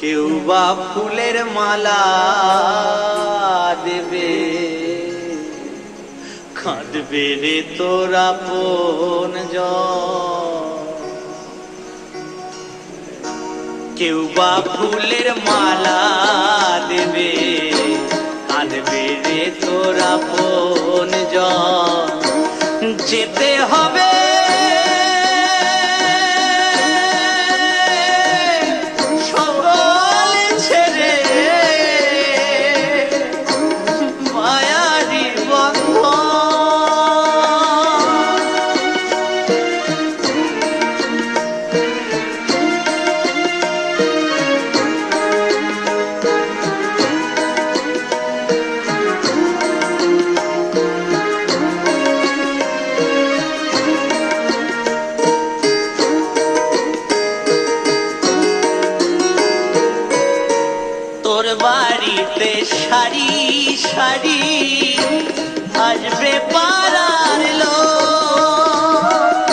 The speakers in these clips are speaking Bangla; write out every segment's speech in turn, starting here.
কেউ বা ফুলের মালা দেবে, কাঁদবে রে তোর আপনজন। কেউ বা ফুলের মালা দেবে, কাঁদবে রে তোর আপনজন। যেতে হবে বাড়িতে সারি সারি আসবে পাড়ার লোক,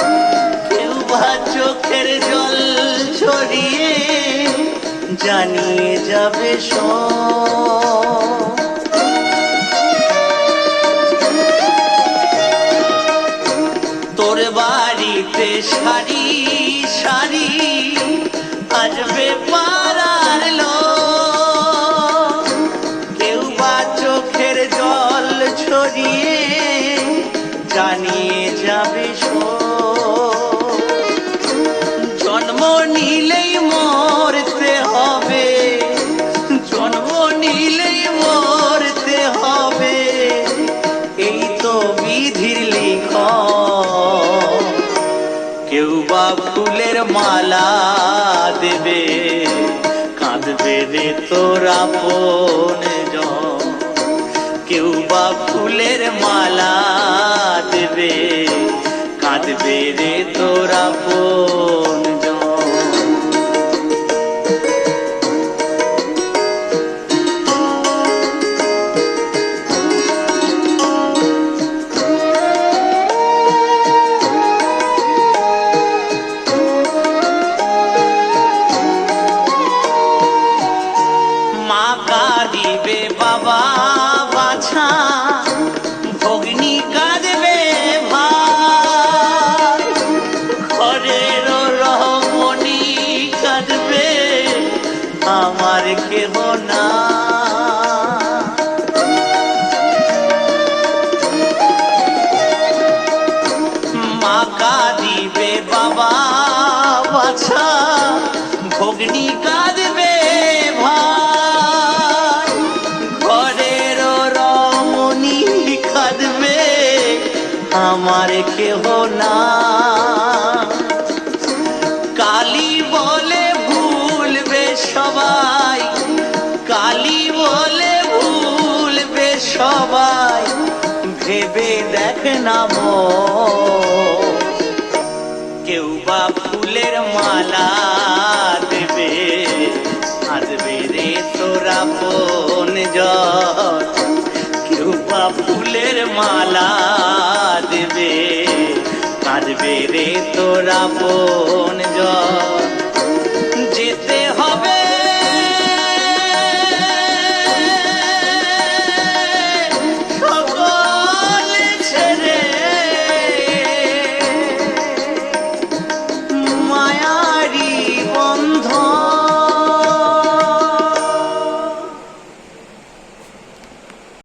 কেউ বা চোখের জল ছড়িয়ে জানিয়ে যাবে সব। তোর বাড়িতে সারি সারি আসবে পাড়ার লোক, ছড়িয়ে জানিয়ে যাবে জন্ম নিলেই মরতে হবে, জন্ম নিলেই মরতে হবে, এই তো বিধির লিখন। কেউ বা ফুলের মালা দেবে, কাঁদবে রে তোর আপনজন। কেউ বা ফুলের মালা দেবে, কাঁদবে রে তোর আপনজন। মা কাঁদিবে, বাবা বাছা, ভগ্নী কাঁদবে ভাই, ঘরের রমণী কাঁদবে, আমার কেহ না। মা কাঁদিবে, বাবা বাছা, ভগ্নী কাঁদবে ভাই, ঘরের রমণী কাঁদবে, আমার কেহ না। কালী বলে ভুলবে সবাই, কালী বলে ভুলবে সবাই, ভেবে দেখ না মন। কেউ বা ফুলের মালা দেবে, কাঁদবে রে তোর আপনজন। কেউ বা ফুলের মালা দেবে, কাঁদবে রে তোর আপনজন।